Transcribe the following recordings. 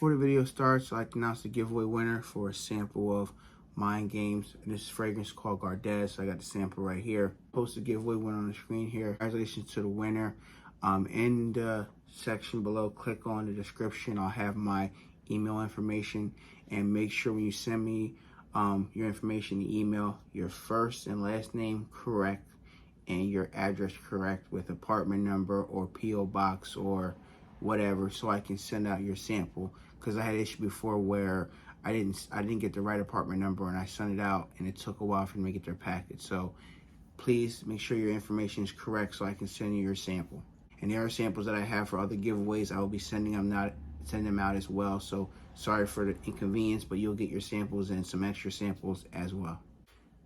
Before the video starts, I'd like to announce the giveaway winner for a sample of Mind Games. This fragrance is called Gardez, so I got the sample right here. Post the giveaway winner on the screen here. Congratulations to the winner. In the section below, click on the description. I'll have my email information, and make sure when you send me your information, the email, your first and last name correct and your address correct with apartment number or PO box or whatever, so I can send out your sample. Because I had an issue before where I didn't get the right apartment number and I sent it out and it took a while for them to get their package. So please make sure your information is correct so I can send you your sample. And the other samples that I have for other giveaways, I will be sending them out as well. So sorry for the inconvenience, but you'll get your samples and some extra samples as well.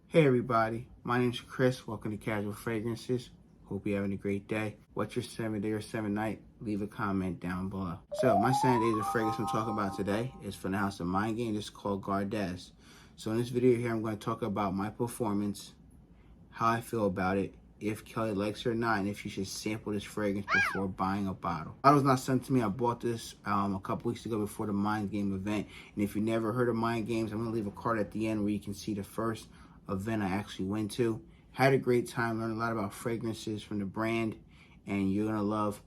Hey everybody, my name is Chris. Welcome to Casual Fragrances. Hope you're having a great day. What's your 7 day or 7 night? Leave a comment down below. So my 7 days of fragrance I'm talking about today is from the House of Mind Game. This is called Gardez. So in this video here, I'm going to talk about my performance, how I feel about it, if Kelly likes it or not, and if you should sample this fragrance before buying a bottle. The bottle's not sent to me. I bought this a couple weeks ago before the Mind Game event. And if you never heard of Mind Games, I'm going to leave a card at the end where you can see the first event I actually went to. Had a great time, learned a lot about fragrances from the brand, and you're gonna love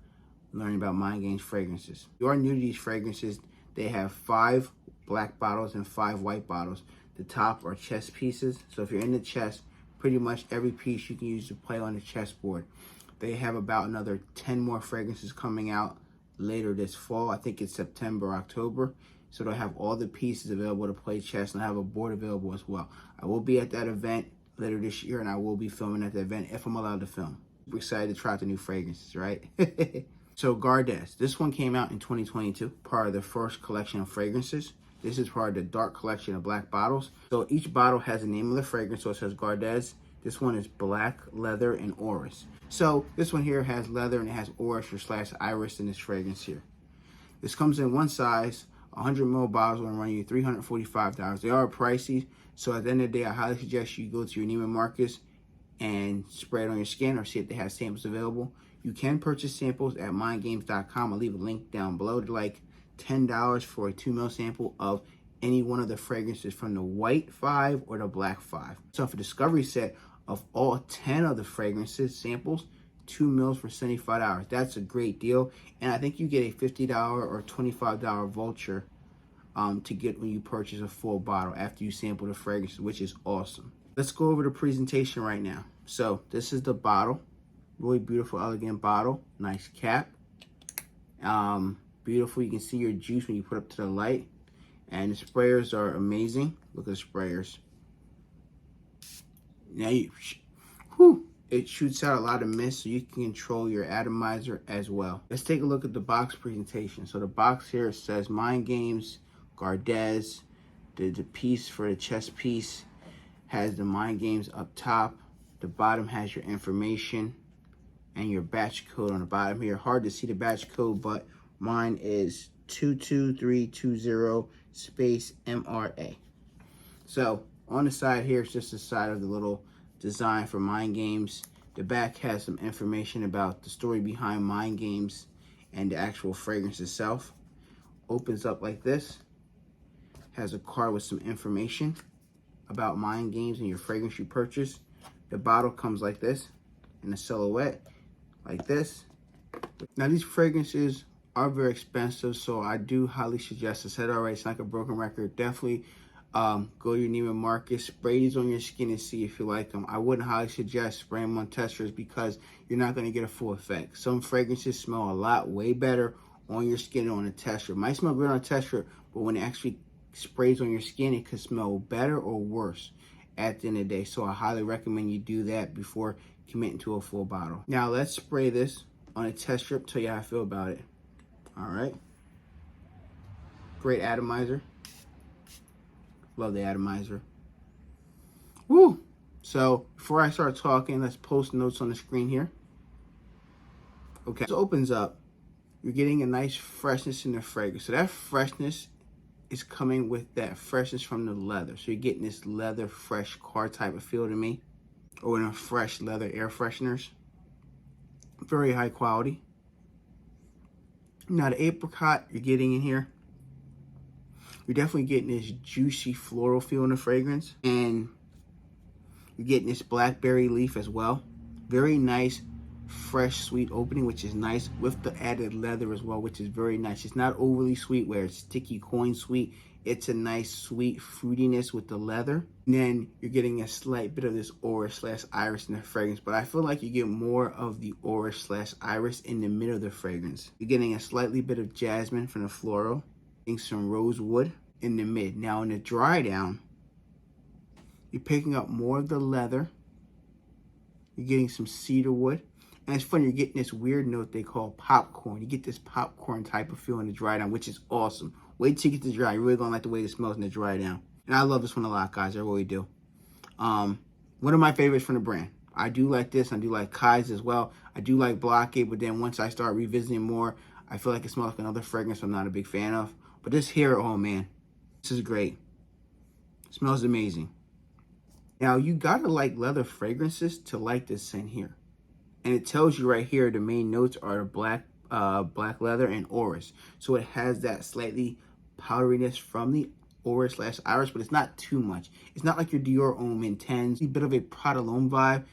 learning about Mind Games fragrances. If you are new to these fragrances, they have 5 black bottles and 5 white bottles. The top are chess pieces, so if you're into chess, pretty much every piece you can use to play on the chessboard. They have about another 10 more fragrances coming out later this fall. I think it's September or October. So they'll have all the pieces available to play chess, and I have a board available as well. I will be at that event later this year, and I will be filming at the event if I'm allowed to film. We're excited to try out the new fragrances, right? So Gardez, this one came out in 2022, part of the first collection of fragrances. This is part of the dark collection of black bottles. So each bottle has the name of the fragrance, so it says Gardez. This one is black, leather, and orris. So this one here has leather and it has orris or / iris in this fragrance here. This comes in one size. 100 ml bottles will run you $345. They are pricey, so at the end of the day, I highly suggest you go to your Neiman Marcus and spray it on your skin or see if they have samples available. You can purchase samples at mindgames.com. I'll leave a link down below. They're like $10 for a 2 ml sample of any one of the fragrances from the white 5 or the black 5. So for discovery set of all 10 of the fragrances samples, 2 mils for $75. That's a great deal, and I think you get a $50 or $25 voucher to get when you purchase a full bottle after you sample the fragrances, which is awesome. Let's go over the presentation right now. So this is the bottle, really beautiful, elegant bottle, nice cap, beautiful. You can see your juice when you put it up to the light, and the sprayers are amazing. Look at the sprayers. Now it shoots out a lot of mist, so you can control your atomizer as well. Let's take a look at the box presentation. So the box here says Mind Games, Gardez. The piece for the chess piece has the Mind Games up top. The bottom has your information and your batch code on the bottom here. Hard to see the batch code, but mine is 22320 space MRA. So on the side here, it's just the side of the little design for Mind Games. The back has some information about the story behind Mind Games and the actual fragrance itself. Opens up like this. Has a card with some information about Mind Games and your fragrance you purchase. The bottle comes like this in a silhouette like this. Now these fragrances are very expensive, so I do highly suggest, I said already, it's like a broken record, definitely go to your Neiman Marcus, spray these on your skin and see if you like them. I wouldn't highly suggest spraying them on testers because you're not going to get a full effect. Some fragrances smell a lot way better on your skin than on a tester. It might smell good on a tester, but when it actually sprays on your skin, it could smell better or worse at the end of the day. So I highly recommend you do that before committing to a full bottle. Now let's spray this on a test strip, tell you how I feel about it. All right. Great atomizer. Love the atomizer. Woo! So before I start talking, let's post notes on the screen here. Okay, this opens up. You're getting a nice freshness in the fragrance. So that freshness is coming with that freshness from the leather. So you're getting this leather fresh car type of feel to me, or in a fresh leather air fresheners. Very high quality. Now the apricot you're getting in here You're definitely getting this juicy floral feel in the fragrance, and you're getting this blackberry leaf as well. Very nice, fresh, sweet opening, which is nice, with the added leather as well, which is very nice. It's not overly sweet where it's sticky coin sweet. It's a nice sweet fruitiness with the leather. And then you're getting a slight bit of this orange/iris in the fragrance, but I feel like you get more of the orange/iris in the middle of the fragrance. You're getting a slightly bit of jasmine from the floral, getting some rosewood in the mid. Now in the dry down, you're picking up more of the leather. You're getting some cedar wood. And it's funny, you're getting this weird note they call popcorn. You get this popcorn type of feel in the dry down, which is awesome. Wait till you get to dry. You're really going to like the way it smells in the dry down. And I love this one a lot, guys. I really do. One of my favorites from the brand. I do like this. I do like Kai's as well. I do like Blockade, but then once I start revisiting more, I feel like it smells like another fragrance I'm not a big fan of. But this here, oh man, this is great. It smells amazing. Now, you gotta like leather fragrances to like this scent here. And it tells you right here the main notes are black leather and orris. So it has that slightly powderiness from the orris/iris, but it's not too much. It's not like your Dior Homme Intense. It's a bit of a Prada L'Homme vibe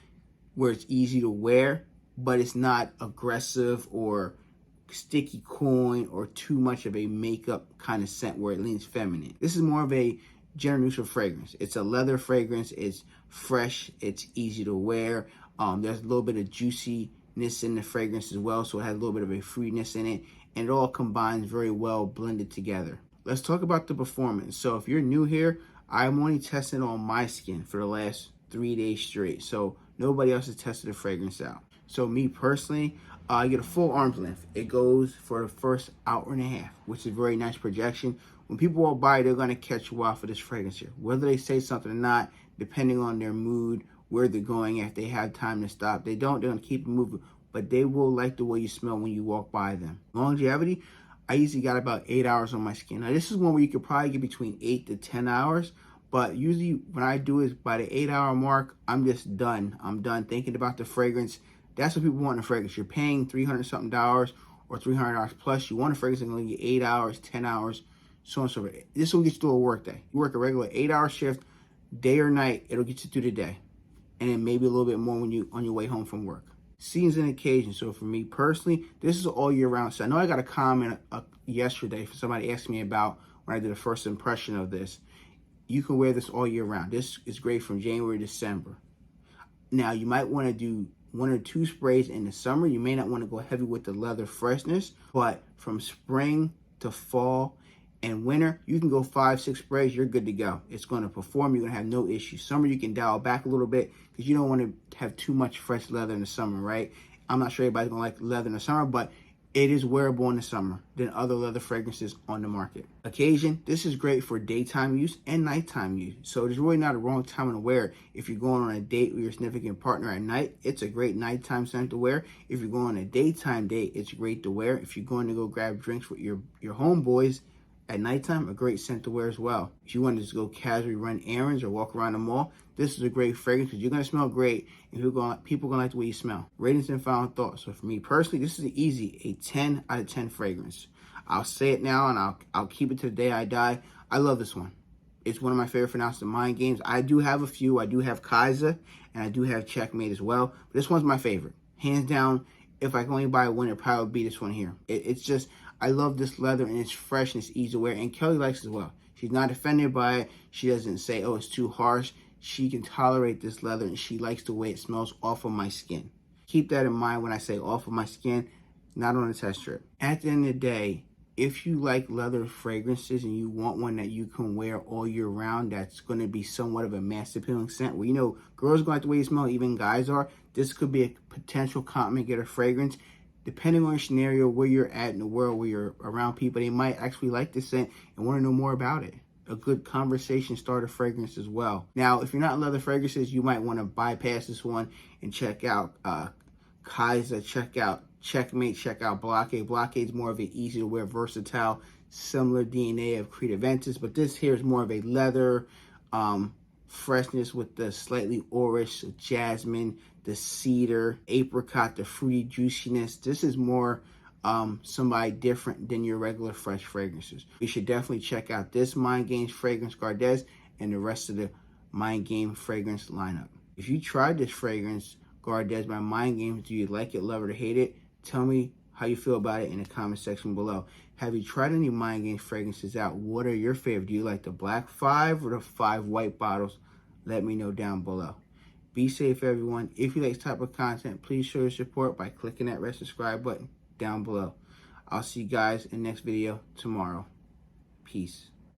where it's easy to wear, but it's not aggressive or sticky coin or too much of a makeup kind of scent where it leans feminine. This is more of a gender neutral fragrance. It's a leather fragrance. It's fresh. It's easy to wear. There's a little bit of juiciness in the fragrance as well, so it has a little bit of a fruitiness in it, and it all combines very well blended together. Let's talk about the performance. So if you're new here, I'm only testing on my skin for the last 3 days straight, so nobody else has tested the fragrance out. So me personally, I get a full arm's length. It goes for the first hour and a half, which is a very nice projection. When people walk by, they're going to catch you off for this fragrance here. Whether they say something or not, depending on their mood, where they're going, if they have time to stop. They don't, they're going to keep it moving, but they will like the way you smell when you walk by them. Longevity, I usually got about 8 hours on my skin. Now, this is one where you could probably get between 8 to 10 hours, but usually when I do is by the 8-hour mark, I'm just done. I'm done thinking about the fragrance. That's what people want in a fragrance. You're paying $300-something or $300 plus. You want a fragrance that's going to get 8 hours, 10 hours, so on and so forth. This will get you through a work day. You work a regular 8-hour shift, day or night, it'll get you through the day. And then maybe a little bit more when you on your way home from work. Seasons and occasions. So for me personally, this is all year round. So I know I got a comment yesterday for somebody asking me about when I did a first impression of this. You can wear this all year round. This is great from January to December. Now you might want to do 1 or 2 sprays in the summer. You may not want to go heavy with the leather freshness, but from spring to fall and winter, you can go 5-6 sprays, you're good to go. It's going to perform, you're going to have no issues. Summer, you can dial back a little bit because you don't want to have too much fresh leather in the summer, right? I'm not sure everybody's going to like leather in the summer, but it is wearable in the summer than other leather fragrances on the market. Occasion, this is great for daytime use and nighttime use. So there's really not a wrong time to wear it. If you're going on a date with your significant partner at night, it's a great nighttime scent to wear. If you're going on a daytime date, it's great to wear. If you're going to go grab drinks with your homeboys, at nighttime, a great scent to wear as well. If you want to just go casually run errands or walk around the mall, this is a great fragrance because you're going to smell great and people are going to like the way you smell. Ratings and final thoughts. So for me personally, this is an easy, a 10 out of 10 fragrance. I'll say it now and I'll keep it to the day I die. I love this one. It's one of my favorite for now, the Mind Games. I do have a few. I do have Kaiser and I do have Checkmate as well. But this one's my favorite. Hands down, if I can only buy one, it'd probably be this one here. It's just, I love this leather and it's fresh and it's easy to wear. And Kelly likes it as well. She's not offended by it. She doesn't say, oh, it's too harsh. She can tolerate this leather and she likes the way it smells off of my skin. Keep that in mind when I say off of my skin, not on a test strip. At the end of the day, if you like leather fragrances and you want one that you can wear all year round, that's going to be somewhat of a mass appealing scent where, you know, girls go like the way you smell, even guys are. This could be a potential compliment getter fragrance. Depending on your scenario, where you're at in the world, where you're around people, they might actually like this scent and want to know more about it. A good conversation starter fragrance as well. Now, if you're not in leather fragrances, you might want to bypass this one and check out Kaiser, check out Checkmate, check out Blockade. Blockade is more of an easy to wear, versatile, similar DNA of Creed Aventus, but this here is more of a leather freshness with the slightly orris, jasmine, the cedar, apricot, the fruity juiciness. This is more somebody different than your regular fresh fragrances. You should definitely check out this Mind Games fragrance Gardez and the rest of the Mind Game fragrance lineup. If you tried this fragrance Gardez by Mind Games, do you like it, love it, or hate it? Tell me how you feel about it in the comment section below. Have you tried any Mind Games fragrances out? What are your favorite? Do you like the black 5 or the 5 white bottles? Let me know down below. Be safe, everyone. If you like this type of content, please show your support by clicking that red subscribe button down below. I'll see you guys in the next video tomorrow. Peace.